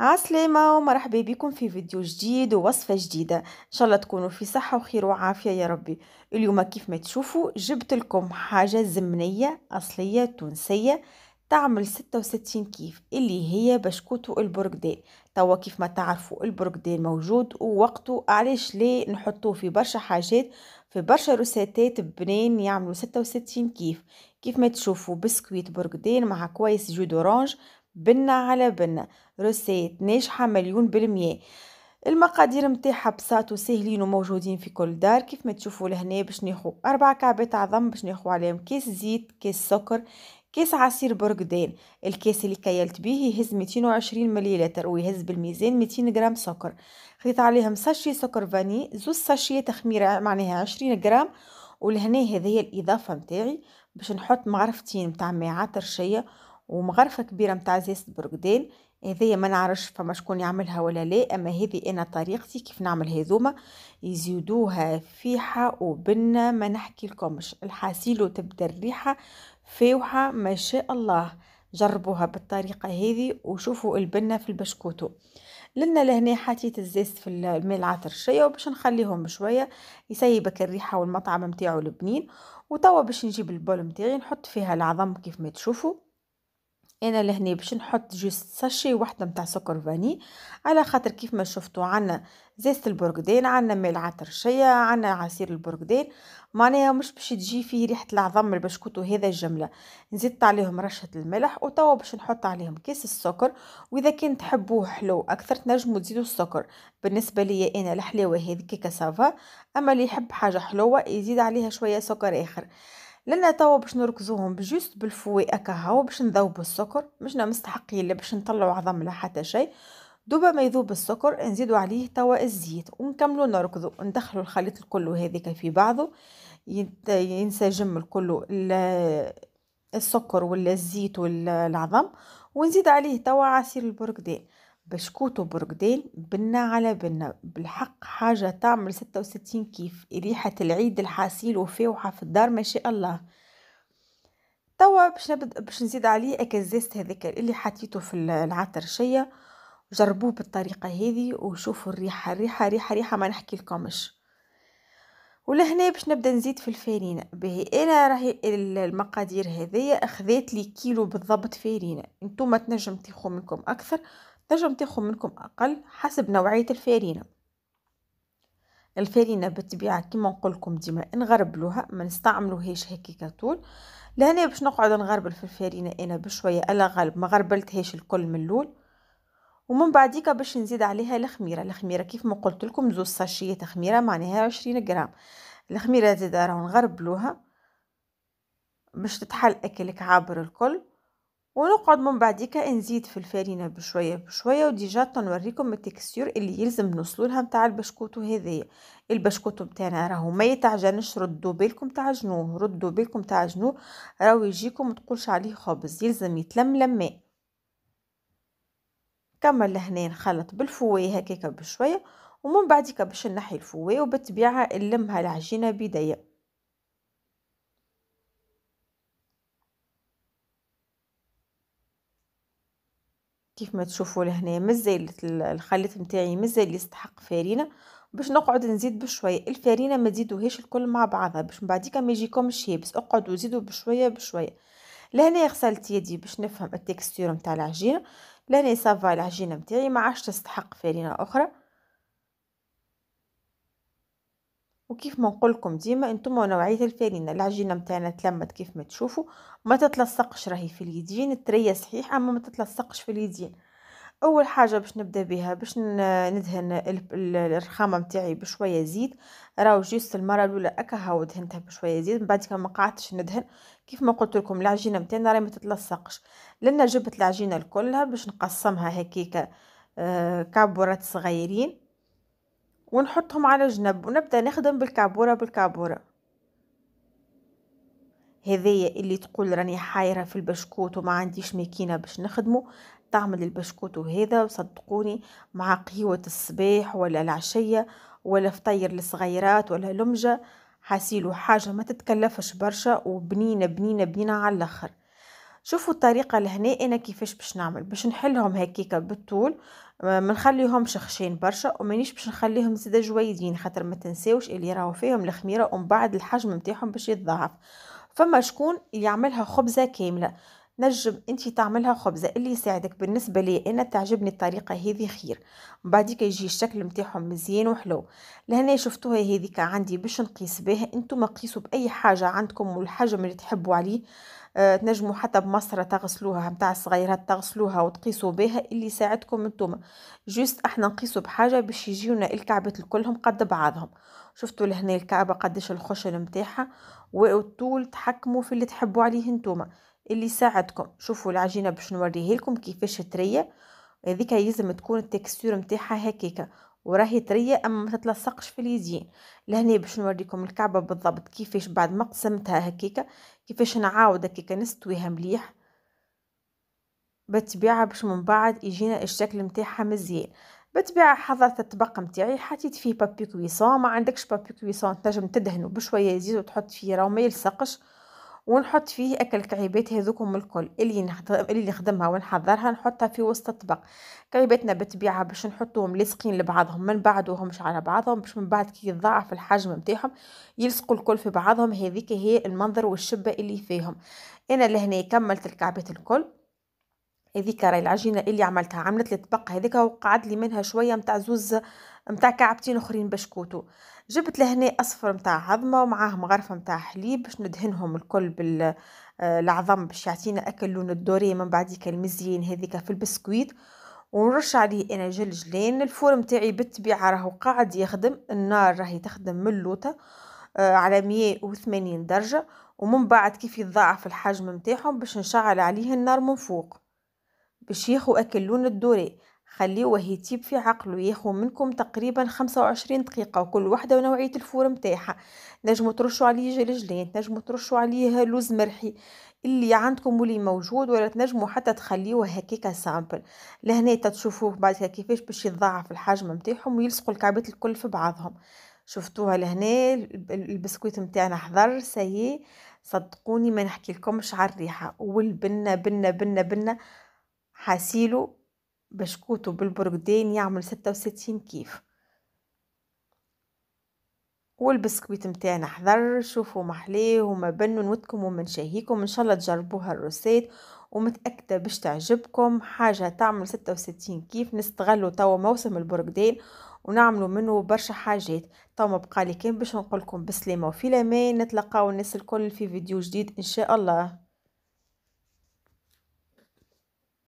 عسلامة ومرحبا بكم في فيديو جديد ووصفة جديدة إن شاء الله تكونوا في صحة وخير وعافية يا ربي. اليوم كيف ما تشوفوا جبت لكم حاجة زمنية أصلية تونسية تعمل 66 كيف اللي هي بشكوت البرقدان. توا كيف ما تعرفوا البرقدان موجود ووقته، علاش ليه نحطوه في برشا حاجات، في برشا روسيتات بنين يعملوا 66 كيف. كيف ما تشوفوا بسكويت برقدان مع كويس جو دورانج، بنة على بنة، روسيت ناجحة مليون بالمية. المقادير متاعها بساط وسهلين وموجودين في كل دار. كيف ما تشوفوا لهنا باش ناخو 4 كعبات عظم، باش ناخو عليهم كيس زيت، كيس سكر، كيس عصير برقدان. الكيس اللي كيلت به يهز 220 مليلتر ويهز بالميزان 200 جرام سكر. خذيت عليهم ساشي سكر فاني، زوز ساشية تخميرة معناها 20 جرام. ولهنا هذه الإضافة متاعي باش نحط مغرفتين متاع ماعة ترشية ومغرفة كبيرة متاع زيت برقدان. هذيا ما نعرفش فما شكون يعملها ولا لا، اما هذه انا طريقتي كيف نعمل هذوما. يزيدوها فيحة وبنة ما نحكي لكمش الحاسيل وتبدا الريحة فاوحة ما شاء الله. جربوها بالطريقة هذه وشوفوا البنة في البشكوتو. لنا لهنا حطيت الزيت في الماء العطر شويه وباش نخليهم بشويه يسيبك الريحه والمطعم نتاعو البنين. وتوا باش نجيب البول نتاعي نحط فيها العظم كيف ما تشوفوا. انا لهنا باش نحط جوست ساشي واحده متاع سكر فاني، على خاطر كيف ما شفتوا عنا زيت البرقدان، عنا ماء العطرشيه، عنا عصير البرقدان، معناها مش باش تجي فيه ريحه العظم البشكوت وهذا الجمله. نزيد عليهم رشه الملح وتوا باش نحط عليهم كيس السكر. واذا كان تحبوه حلو اكثر تنجموا تزيدوا السكر. بالنسبه لي انا الحلاوه هذيك كسافا، اما اللي يحب حاجه حلوه يزيد عليها شويه سكر اخر. لنا توا باش نركزوهم بجوست بالفوي هو باش نذوبوا السكر، مشنا مستحقين لا باش نطلعوا عظم لا حتى شيء. دوبا ما يذوب السكر نزيدوا عليه توا الزيت ونكملوا نركضوا ندخلوا الخليط الكل هذيك في بعضه. ينسجم الكل السكر ولا الزيت ولا العظم. ونزيد عليه توا عصير البرقدان. بشكوت وبرقدان بنة على بنة، بالحق حاجة تعمل 66 كيف. ريحة العيد الحاسيل وفاوحة في الدار ما شاء الله. توا باش نبدا باش نزيد عليه الزيت هذاك اللي حطيته في العطرشية. جربوه بالطريقة هذه وشوفوا الريحة ريحة ما نحكي لكمش. ولهنا باش نبدا نزيد في الفارينة باهي. انا راهي المقادير هذيا اخذت لي كيلو بالضبط فارينة. انتم تنجم تاخذ منكم اكثر، تنجم تاخذ منكم اقل حسب نوعية الفارينة. الفارينة بالطبيعة كيما نقول لكم ديما نغربلوها ما نستعملوهاش هكاكا طول. لهنا باش نقعد نغربل في الفارينة انا بشوية الا غالب ما غربلتهاش الكل من الاول. ومن بعديك باش نزيد عليها الخميرة كيف ما قلت لكم زوز ساشيات خميرة معناها 20 جرام. الخميرة زيد راهو نغربلوها باش تتحل اكلك عابر الكل. ونقعد من بعديك نزيد في الفارينة بشويه بشويه وديجا تنوريكم التكستير اللي يلزم نوصلوا لها نتاع البشكوتو هذيا. البشكوتو نتاعنا راهو ما يتعجنش، ردوا بالكم تعجنوه راهو يجيكم متقولش عليه خبز، يلزم يتلملم ماء. كمل لهنا نخلط بالفويه هكاكا بشويه. ومن بعديك باش نحي الفويه وبالطبيعه نلمها العجينه بيديا. كيف ما تشوفوا لهنا مازال الخليط نتاعي مازال يستحق فارينه. باش نقعد نزيد بشويه الفارينه، ما تزيدوهاش الكل مع بعضها باش من بعديك ما يجيكمش يابس، اقعدوا زيدوا بشويه بشويه. لهنا غسلت يدي باش نفهم التكستير نتاع العجينه. لهنا صافا العجينه نتاعي ما عادش تستحق فارينه اخرى. وكيف ما نقول لكم ديما انتم ونوعيه الفارينه العجينه نتاعنا تلمت كيف ما تشوفوا. ما تتلصقش راهي في اليدين، التريه صحيح اما ما تتلصقش في اليدين. اول حاجه باش نبدا بها باش ندهن الرخامه نتاعي بشويه زيت. راهو جيست المره الاولى هاو دهنتها بشويه زيت، من بعد ما قعدتش ندهن. كيف ما قلت لكم العجينه نتاعنا راهي ما تتلصقش. لان جبت العجينه كلها باش نقسمها هكيكا كعبورات صغيرين ونحطهم على جنب ونبدا نخدم بالكعبوره. هذيا اللي تقول راني حايرة في البشكوت وما عنديش ماكينة باش نخدمه، تعمل البشكوت وهذا وصدقوني مع قهوة الصباح ولا العشية ولا فطير للصغيرات ولا لمجة. حاسيلو حاجة ما تتكلفش برشا وبنينة بنينة بنينة على الاخر. شوفوا الطريقة لهنا أنا كيفاش باش نعمل، باش نحلهم هكيكا بالطول، ما نخليهمش خشين برشا ومانيش باش نخليهم زادا جويدين، خاطر ما تنساوش اللي راهو فيهم الخميرة ومن بعد الحجم نتاعهم باش يتضاعف. فما شكون يعملها خبزة كاملة، نجم انتي تعملها خبزة اللي يساعدك. بالنسبة لي انا تعجبني الطريقة هذه خير، بعديك يجي الشكل متاعهم مزيان وحلو. لهنا شفتوها هذيك عندي باش نقيس بها، انتم قيسوا باي حاجة عندكم والحجم اللي تحبوا عليه. تنجموا حتى بمسطرة تغسلوها متاع الصغيرات تغسلوها وتقيسوا بها اللي يساعدكم انتم. جوست احنا نقيسوا بحاجة باش يجيونا الكعبات الكلهم قد بعضهم. شفتوا لهنا الكعبة قداش الخشن متاعها، والطول تحكموا في اللي تحبوا عليه انتم اللي يساعدكم. شوفوا العجينة باش نوريه لكم كيفاش ترية، هذيك يلزم تكون التكستور متاعها هكاكا وراهي طريه اما ما تتلصقش في اليدين. لهنا باش نوريكم الكعبه بالضبط كيفاش بعد ما قسمتها هكاكا كيفاش نعاود هكاكا نستويها مليح بالطبيعه باش من بعد يجينا الشكل متاعها مزيان. بالطبيعه حضرت الطبق متاعي حطيت فيه بابي كويسون، ما عندكش بابي كويسون تنجم تدهنه بشويه زيت وتحط فيه راه ما يلصقش، ونحط فيه اكل الكعيبات هذوكم الكل اللي نخدمها ونحضرها نحطها في وسط الطبق. كعيباتنا بالطبيعه باش نحطوهم لاصقين لبعضهم ما نبعدوهمش على بعضهم باش من بعد كي يتضاعف الحجم نتاعهم يلصقوا الكل في بعضهم. هذيك هي المنظر والشبه اللي فيهم. انا لهنا كملت الكعبات الكل، هذيك راهي العجينه اللي عملتها عملت لي طبق هذيك وقعد لي منها شويه متاع زوز متاع كعبتين اخرين بشكوتو. جبت لهنا اصفر متاع عظمه ومعاه مغرفه متاع حليب باش ندهنهم الكل بال العظم باش يعطينا اكل لون الدوري من بعديك المزيان هذيك في البسكويت. ونرش عليه انا جلجلين. الفور متاعي بالطبيعه راهو قاعد يخدم، النار راهي تخدم من اللوطه على 180 درجه، ومن بعد كيف يتضاعف الحجم متاعهم باش نشعل عليه النار من فوق باش ياخو اكل لون الدوري. خليوه يطيب في عقله، ياخو منكم تقريبا 25 دقيقة وكل واحدة ونوعية الفور متاعها. نجموا ترشوا عليه جلجلين، نجموا ترشوا عليه لوز مرحي اللي عندكم واللي موجود، ولا تنجموا حتى تخليوه هكاكا سامبل. لهنا تشوفوه بعد كيفاش باش يتضاعف الحجم متاعهم ويلصقوا الكعبات الكل في بعضهم. شفتوها لهنا البسكويت متاعنا حضر سايي. صدقوني ما نحكي لكمش على الريحة والبنة بنة بنة بنة. حاسيلو بشكوتو بالبرقدين يعمل 66 كيف. والبسكويت متاعنا حضر، شوفوا محليه وما بن نودكم ومن شهيكم ان شاء الله تجربوها الروسيت ومتأكدة باش تعجبكم. حاجة تعمل 66 كيف. نستغلوا توا موسم البرقدين ونعملوا منه برشا حاجات. توا ما بقالي كان باش نقولكم بسلامة وفي الامان، نتلقاو الناس الكل في فيديو جديد ان شاء الله.